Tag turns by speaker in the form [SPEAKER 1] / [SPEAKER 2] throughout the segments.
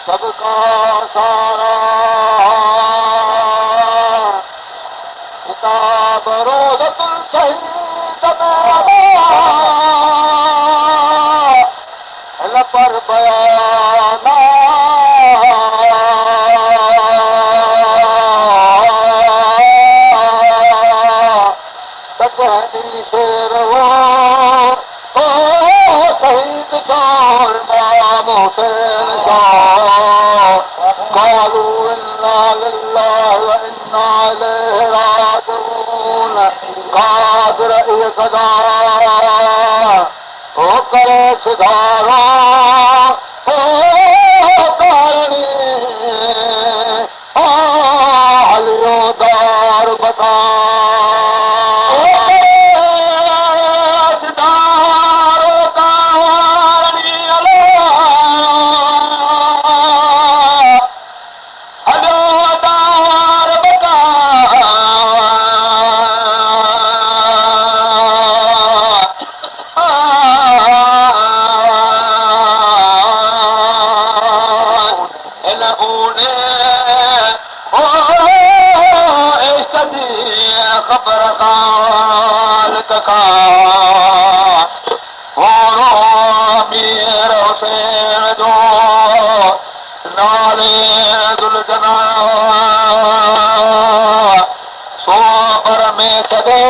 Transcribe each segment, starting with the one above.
[SPEAKER 1] सबका सारा किताब रोज़तुल शहीद में पर बयाना तकहनी शेर हो शहीद शाह इमाम हुसैन قالوا إنا لله وإنا إليه راجعون قادر صدا او کرے سدھارا او کارنی حلیو دار بتا सोबर में कदे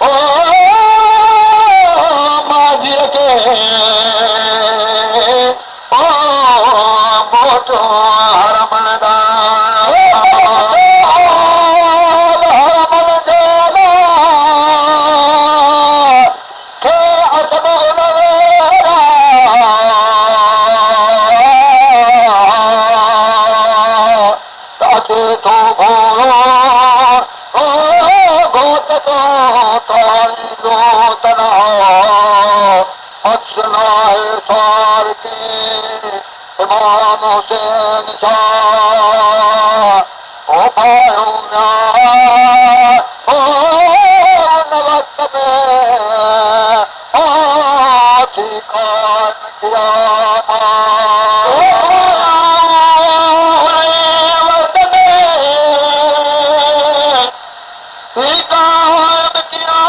[SPEAKER 1] ओ माजी के ओ मोटो हरमनदा इमाम हुसैन शाह ओ भाइयों ओ वक्त में थी कान किया वक्त में थी कान किया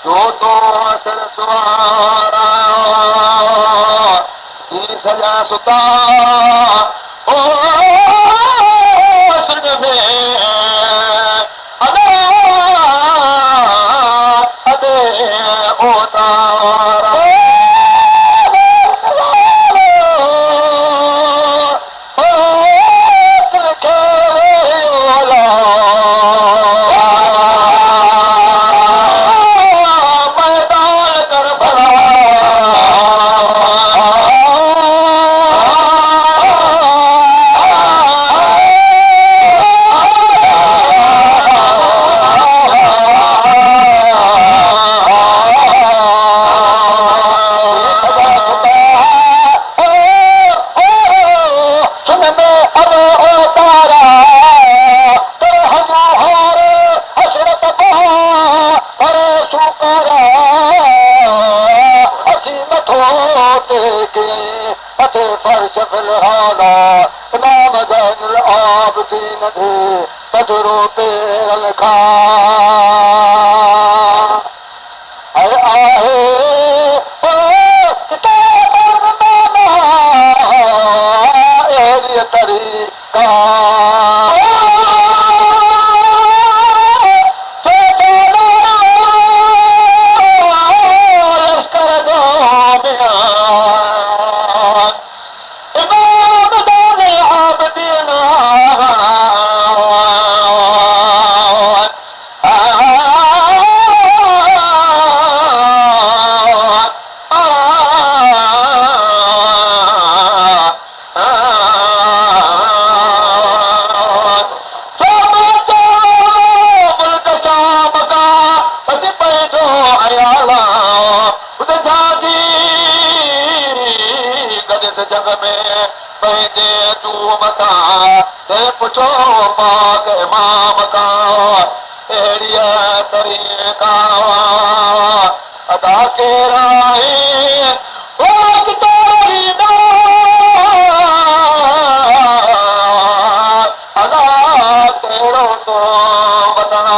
[SPEAKER 1] जो तो असर सुवारा सजा सुता ओ सज में अदे अदे ओ तारा तजरो पेर लिखा आहे अहिड़ी तरीक़ा जग में पंहिंजे तूं मथां ते पुछो पाक इमाम खां अहिड़ीअ तरीक़ा अदा केरु आहे अदा कहिड़ो तो वतन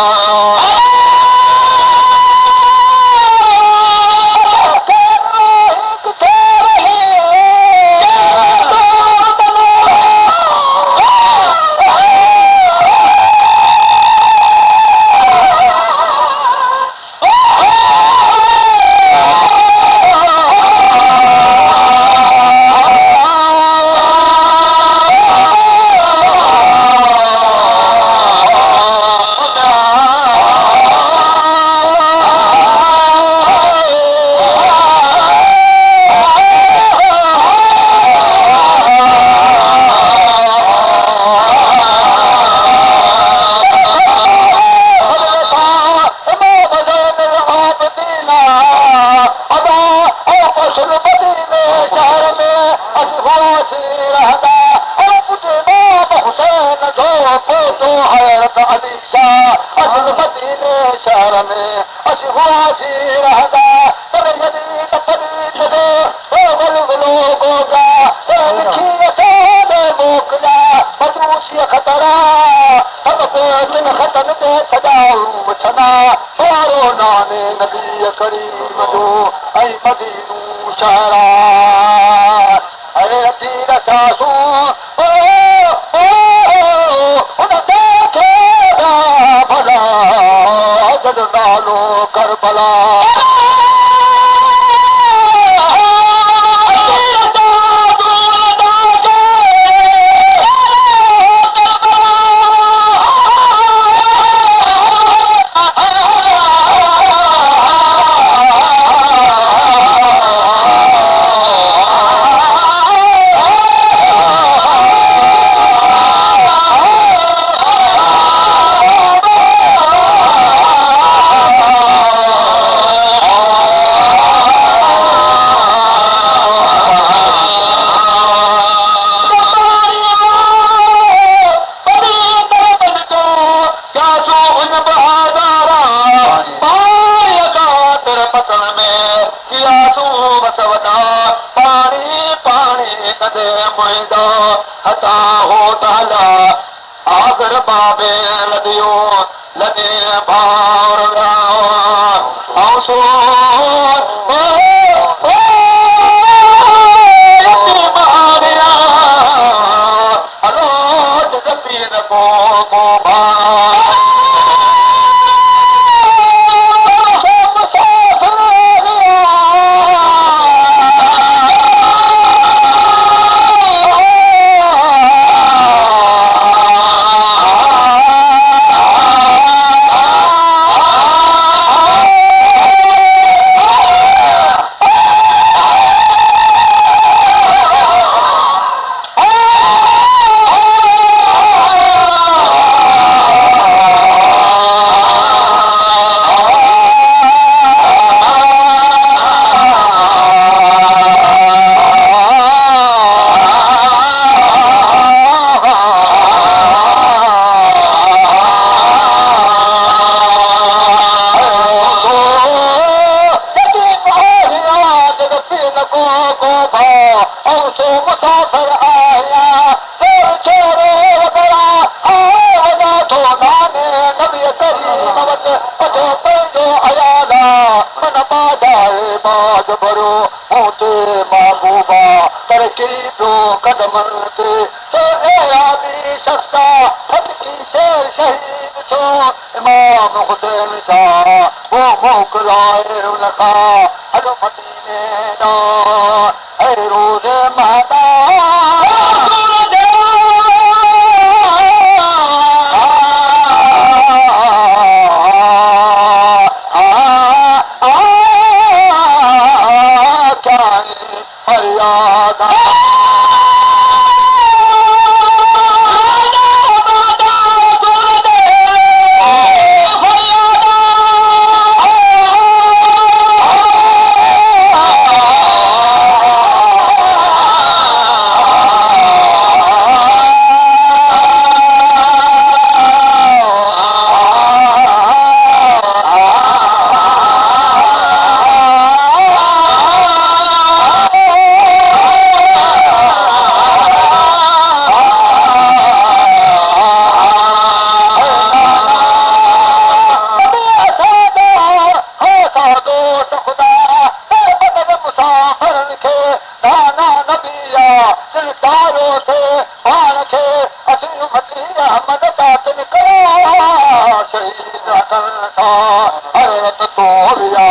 [SPEAKER 1] आखिरत तोलिया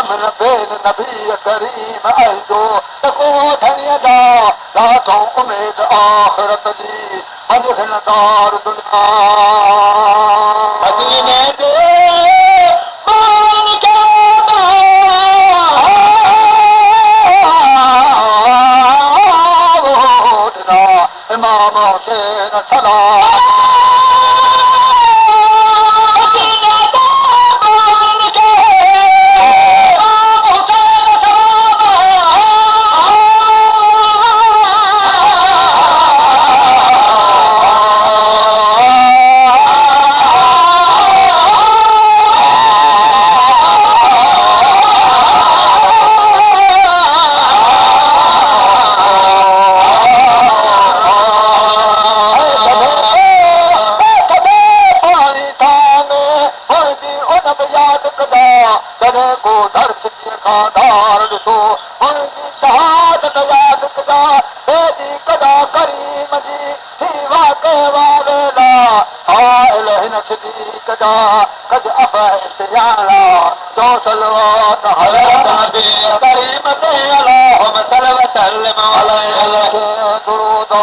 [SPEAKER 1] मन बेन नबी करीम आइजो तको धनिया दा लाथों उम्मीद आखिरत जी मजहनदार दुनिया मदीने दे मान के इमाम हुसैन सलाम को दर्श खादार ॾिसो मुंहिंजी शहादत यादि कजा बेदी कदा करीम जी थी वाके वावेला आयल हिन सिद्दीक़ जा कज अफ़ैस याला जो सलवात हलत नबी करीम ते अल्लाहुम्मा सल्लि व सल्लिम अलैहि दुरूद